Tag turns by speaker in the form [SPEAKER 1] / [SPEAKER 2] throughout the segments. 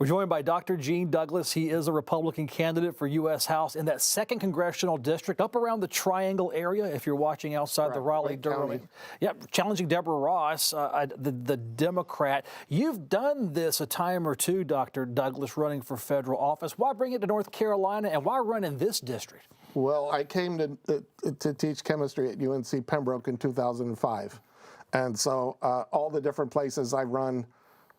[SPEAKER 1] We're joined by Dr. Gene Douglas. He is a Republican candidate for U.S. House in that 2nd Congressional District, up around the Triangle area, if you're watching outside the Raleigh-Durham. Yep, challenging Deborah Ross, the Democrat. You've done this a time or two, Dr. Douglas, running for federal office. Why bring it to North Carolina, and why run in this district?
[SPEAKER 2] Well, I came to teach chemistry at UNC Pembroke in 2005. And so all the different places I've run,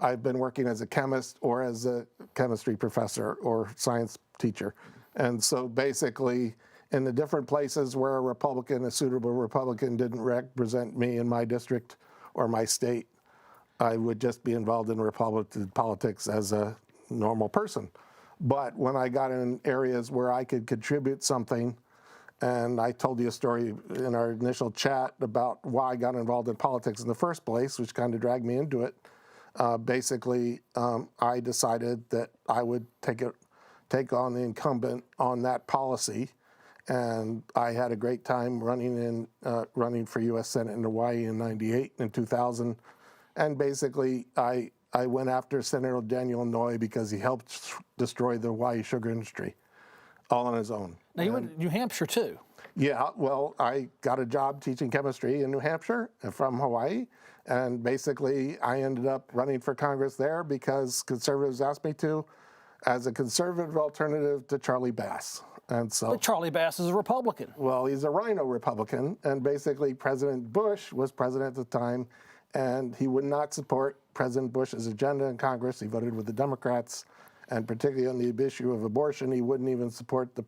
[SPEAKER 2] I've been working as a chemist or as a chemistry professor or science teacher. And so basically, in the different places where a suitable Republican didn't represent me in my district or my state, I would just be involved in Republican politics as a normal person. But when I got in areas where I could contribute something, and I told you a story in our initial chat about why I got involved in politics in the first place, which kind of dragged me into it. I decided that I would take on the incumbent on that policy, and I had a great time running for U.S. Senate in Hawaii in '98 and 2000, and basically I went after Senator Daniel Inouye because he helped destroy the Hawaii sugar industry, all on his own.
[SPEAKER 1] Now you went to New Hampshire too.
[SPEAKER 2] Yeah, well, I got a job teaching chemistry in New Hampshire from Hawaii. And basically, I ended up running for Congress there because conservatives asked me to, as a conservative alternative to Charlie Bass. And so,
[SPEAKER 1] but Charlie Bass is a Republican.
[SPEAKER 2] Well, he's a rhino Republican. And basically, President Bush was president at the time, and he would not support President Bush's agenda in Congress. He voted with the Democrats. And particularly on the issue of abortion, he wouldn't even support the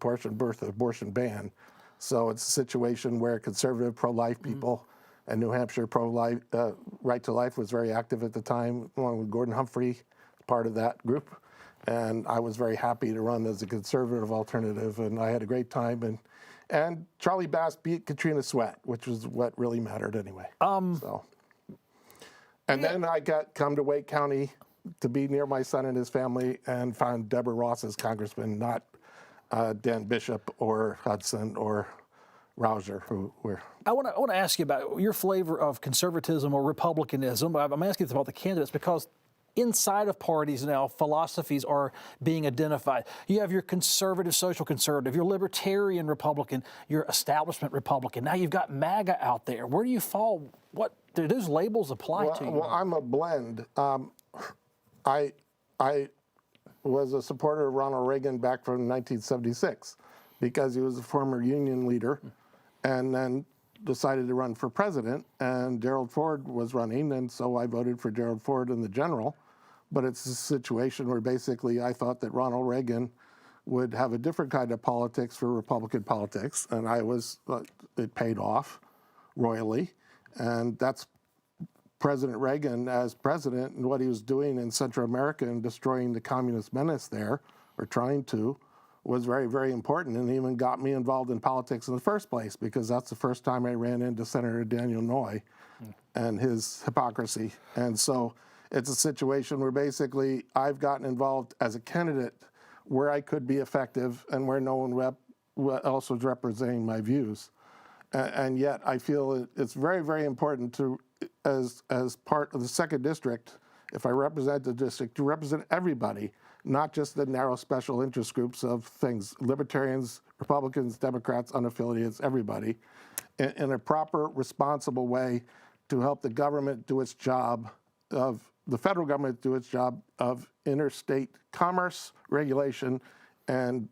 [SPEAKER 2] abortion ban. So it's a situation where conservative pro-life people and New Hampshire pro-life, Right to Life was very active at the time, along with Gordon Humphrey, part of that group. And I was very happy to run as a conservative alternative, and I had a great time. And Charlie Bass beat Katrina Sweat, which was what really mattered anyway. Then I come to Wake County to be near my son and his family, and found Deborah Ross as congressman, not Dan Bishop or Hudson or Rouser, who were.
[SPEAKER 1] I want to ask you about your flavor of conservatism or republicanism. I'm asking about the candidates because inside of parties now, philosophies are being identified. You have your conservative, social conservative, your libertarian Republican, your establishment Republican. Now you've got MAGA out there. Where do you fall? What do those labels apply to you?
[SPEAKER 2] Well, I'm a blend. I was a supporter of Ronald Reagan back from 1976 because he was a former union leader, and then decided to run for president, and Gerald Ford was running, and so I voted for Gerald Ford in the general. But it's a situation where basically I thought that Ronald Reagan would have a different kind of politics for Republican politics, and it paid off royally. And that's President Reagan as president, and what he was doing in Central America and destroying the communist menace there, or trying to, was very, very important, and even got me involved in politics in the first place, because that's the first time I ran into Senator Daniel Inouye and his hypocrisy. And so it's a situation where basically I've gotten involved as a candidate where I could be effective and where no one else was representing my views. And yet I feel it's very, very important to, as part of the 2nd District, if I represent the district, to represent everybody, not just the narrow special interest groups of things, libertarians, Republicans, Democrats, unaffiliates, everybody, in a proper, responsible way to help the government do its job the federal government do its job of interstate commerce, regulation, and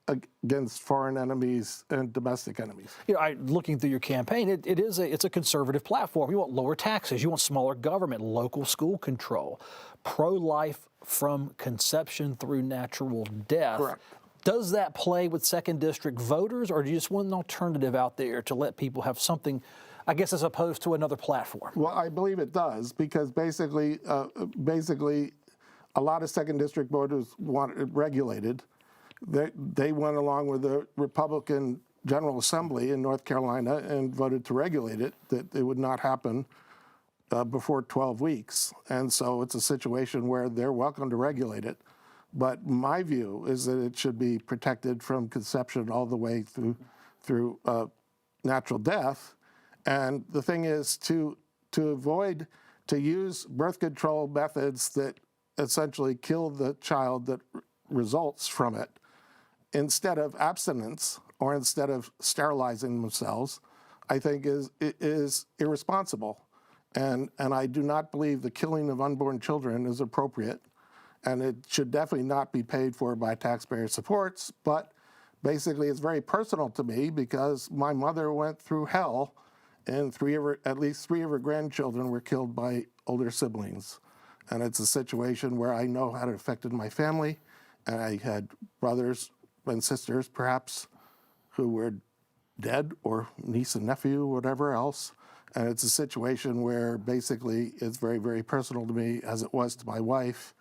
[SPEAKER 2] against foreign enemies and domestic enemies.
[SPEAKER 1] You know, looking through your campaign, it's a conservative platform. You want lower taxes, you want smaller government, local school control, pro-life from conception through natural death.
[SPEAKER 2] Correct.
[SPEAKER 1] Does that play with 2nd District voters, or do you just want an alternative out there to let people have something, I guess, as opposed to another platform?
[SPEAKER 2] Well, I believe it does, because basically, a lot of 2nd District voters want it regulated. They went along with the Republican General Assembly in North Carolina and voted to regulate it, that it would not happen before 12 weeks. And so it's a situation where they're welcome to regulate it. But my view is that it should be protected from conception all the way through natural death. And the thing is to use birth control methods that essentially kill the child that results from it instead of abstinence or instead of sterilizing themselves, I think is irresponsible. And I do not believe the killing of unborn children is appropriate, and it should definitely not be paid for by taxpayer supports. But basically, it's very personal to me because my mother went through hell, and at least three of her grandchildren were killed by older siblings. And it's a situation where I know how it affected my family, and I had brothers and sisters, perhaps, who were dead, or niece and nephew, whatever else. And it's a situation where basically it's very, very personal to me, as it was to my wife.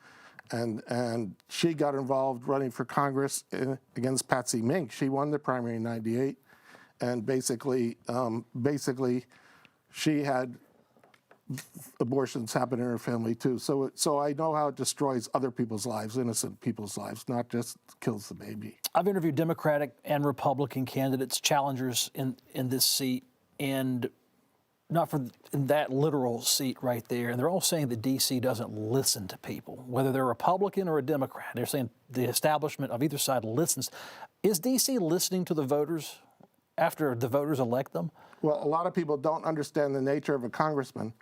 [SPEAKER 2] And she got involved running for Congress against Patsy Mink. She won the primary in '98, and basically she had abortions happen in her family too. So I know how it destroys other people's lives, innocent people's lives, not just kills the baby.
[SPEAKER 1] I've interviewed Democratic and Republican candidates, challengers in this seat, and not for in that literal seat right there. And they're all saying that D.C. doesn't listen to people, whether they're a Republican or a Democrat. They're saying the establishment of either side listens. Is D.C. listening to the voters after the voters elect them?
[SPEAKER 2] Well, a lot of people don't understand the nature of a congressman.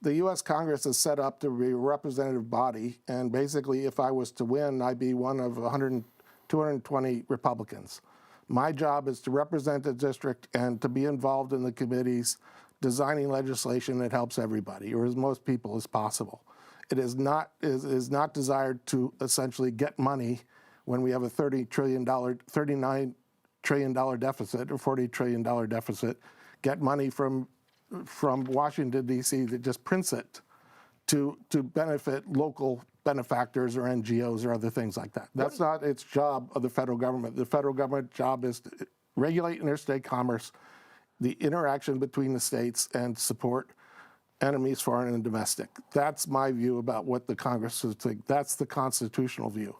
[SPEAKER 2] The U.S. Congress is set up to be a representative body, and basically if I was to win, I'd be one of 220 Republicans. My job is to represent the district and to be involved in the committees designing legislation that helps everybody, or as most people as possible. It is not desired to essentially get money when we have a $39 trillion deficit or $40 trillion deficit, get money from Washington, D.C. that just prints it to benefit local benefactors or NGOs or other things like that. That's not its job of the federal government. The federal government job is to regulate interstate commerce, the interaction between the states, and support enemies, foreign and domestic. That's my view about what the Congress is think. That's the constitutional view.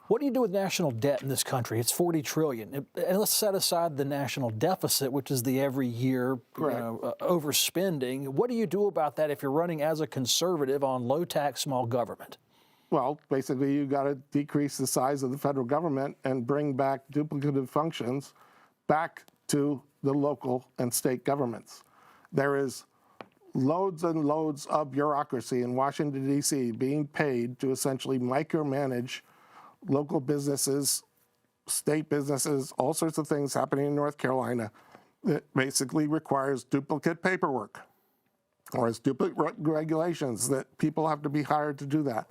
[SPEAKER 1] What do you do with national debt in this country? It's $40 trillion. And let's set aside the national deficit, which is the every year overspending. What do you do about that if you're running as a conservative on low tax small government?
[SPEAKER 2] Well, basically, you got to decrease the size of the federal government and bring back duplicative functions back to the local and state governments. There is loads and loads of bureaucracy in Washington, D.C. being paid to essentially micromanage local businesses, state businesses, all sorts of things happening in North Carolina that basically requires duplicate paperwork or has duplicate regulations that people have to be hired to do that.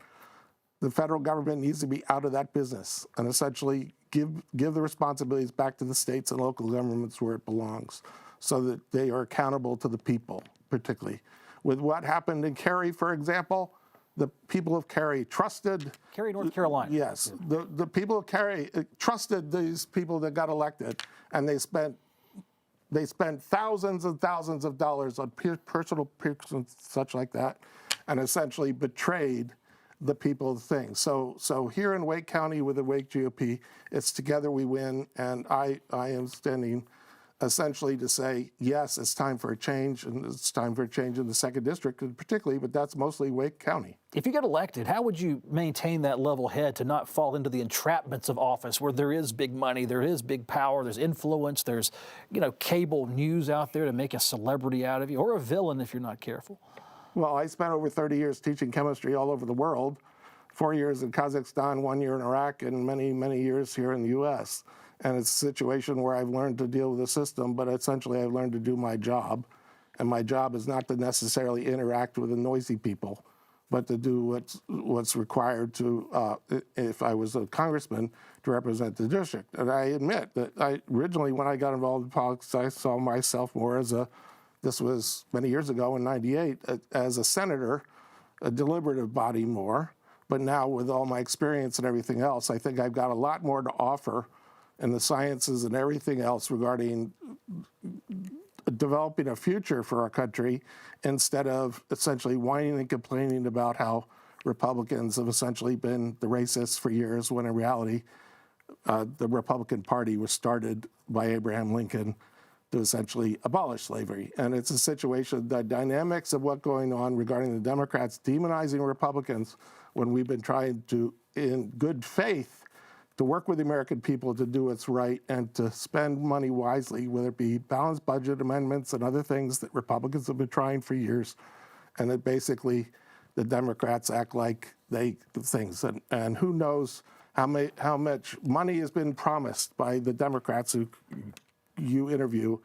[SPEAKER 2] The federal government needs to be out of that business and essentially give the responsibilities back to the states and local governments where it belongs so that they are accountable to the people, particularly. With what happened in Cary, for example, the people of Cary trusted...
[SPEAKER 1] Cary, North Carolina.
[SPEAKER 2] Yes. The people of Cary trusted these people that got elected, and they spent thousands and thousands of dollars on personal perks and such like that, and essentially betrayed the people of the thing. So here in Wake County with the Wake GOP, it's Together We Win, and I am standing essentially to say, yes, it's time for a change, and it's time for a change in the 2nd District particularly, but that's mostly Wake County.
[SPEAKER 1] If you get elected, how would you maintain that level head to not fall into the entrapments of office where there is big money, there is big power, there's influence, there's, cable news out there to make a celebrity out of you, or a villain if you're not careful?
[SPEAKER 2] Well, I spent over 30 years teaching chemistry all over the world, 4 years in Kazakhstan, 1 year in Iraq, and many, many years here in the U.S. And it's a situation where I've learned to deal with the system, but essentially I've learned to do my job. And my job is not to necessarily interact with the noisy people, but to do what's required to, if I was a congressman, to represent the district. And I admit that originally when I got involved in politics, I saw myself more as this was many years ago in '98, as a senator, a deliberative body more. But now with all my experience and everything else, I think I've got a lot more to offer in the sciences and everything else regarding developing a future for our country instead of essentially whining and complaining about how Republicans have essentially been the racists for years, when in reality, the Republican Party was started by Abraham Lincoln to essentially abolish slavery. And it's a situation, the dynamics of what's going on regarding the Democrats demonizing Republicans when we've been trying to, in good faith, to work with the American people to do what's right and to spend money wisely, whether it be balanced budget amendments and other things that Republicans have been trying for years, and that basically the Democrats act like things. And who knows how much money has been promised by the Democrats who you interview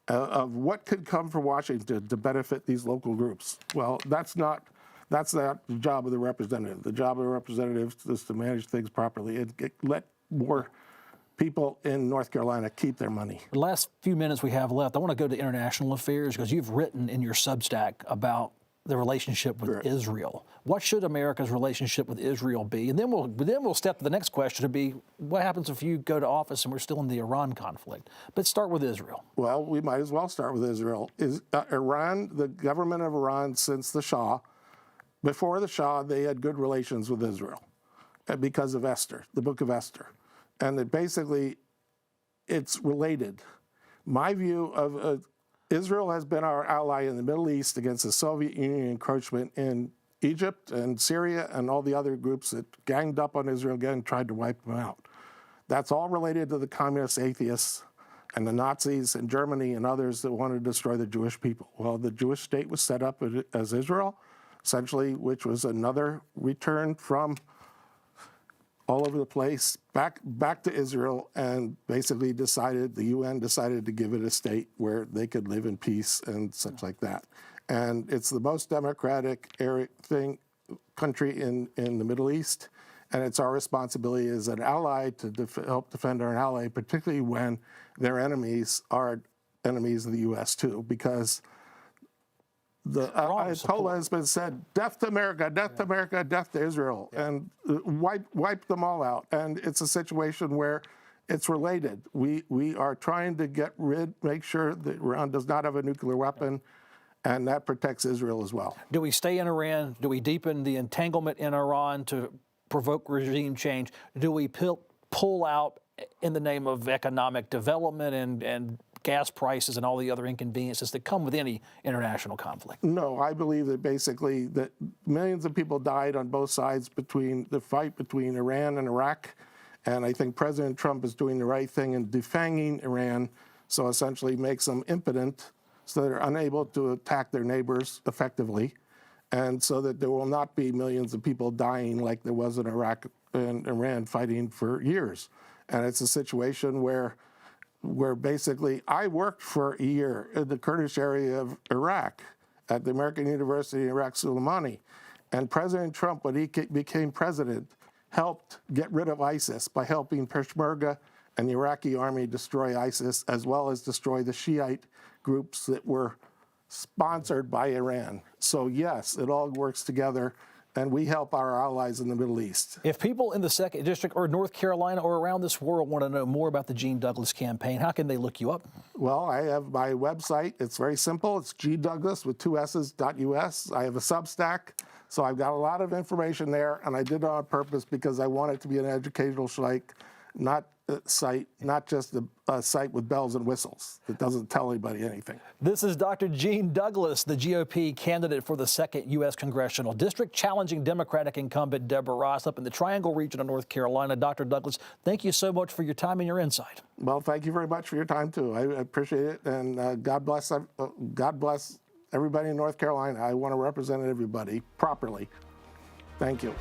[SPEAKER 2] of what could come from Washington to benefit these local groups. Well, that's not the job of the representative. The job of the representative is to manage things properly and let more people in North Carolina keep their money.
[SPEAKER 1] The last few minutes we have left, I want to go to international affairs because you've written in your Substack about the relationship with Israel. What should America's relationship with Israel be? And then we'll step to the next question to be, what happens if you go to office and we're still in the Iran conflict? But start with Israel.
[SPEAKER 2] Well, we might as well start with Israel. Iran, the government of Iran since the Shah, before the Shah, they had good relations with Israel because of Esther, the book of Esther. And that basically it's related. My view of Israel has been our ally in the Middle East against the Soviet Union encroachment in Egypt and Syria and all the other groups that ganged up on Israel again and tried to wipe them out. That's all related to the communist atheists and the Nazis in Germany and others that wanted to destroy the Jewish people. Well, the Jewish state was set up as Israel, essentially, which was another return from all over the place, back to Israel, and basically the UN decided to give it a state where they could live in peace and such like that. And it's the most democratic country in the Middle East, and it's our responsibility as an ally to help defend our ally, particularly when their enemies are enemies of the U.S. too, because the Ayatollah has been said, death to America, death to America, death to Israel, and wipe them all out. And it's a situation where it's related. We are trying to make sure that Iran does not have a nuclear weapon, and that protects Israel as well.
[SPEAKER 1] Do we stay in Iran? Do we deepen the entanglement in Iran to provoke regime change? Do we pull out in the name of economic development and gas prices and all the other inconveniences that come with any international conflict?
[SPEAKER 2] No, I believe that basically that millions of people died on both sides between the fight between Iran and Iraq. And I think President Trump is doing the right thing in defanging Iran, so essentially makes them impotent so they're unable to attack their neighbors effectively, and so that there will not be millions of people dying like there was in Iraq and Iran fighting for years. And it's a situation where basically I worked for a year in the Kurdish area of Iraq at the American University in Iraq, Soleimani. And President Trump, when he became president, helped get rid of ISIS by helping Peshmerga and the Iraqi army destroy ISIS, as well as destroy the Shiite groups that were sponsored by Iran. So yes, it all works together, and we help our allies in the Middle East.
[SPEAKER 1] If people in the 2nd District or North Carolina or around this world want to know more about the Gene Douglas campaign, how can they look you up?
[SPEAKER 2] Well, I have my website. It's very simple. It's gdouglas with 2 S's.us. I have a Substack, so I've got a lot of information there, and I did it on purpose because I want it to be an educational site, not just a site with bells and whistles that doesn't tell anybody anything.
[SPEAKER 1] This is Dr. Gene Douglas, the GOP candidate for the 2nd U.S. Congressional District, challenging Democratic incumbent Deborah Ross up in the Triangle region of North Carolina. Dr. Douglas, thank you so much for your time and your insight.
[SPEAKER 2] Well, thank you very much for your time, too. I appreciate it, and God bless everybody in North Carolina. I want to represent everybody properly. Thank you.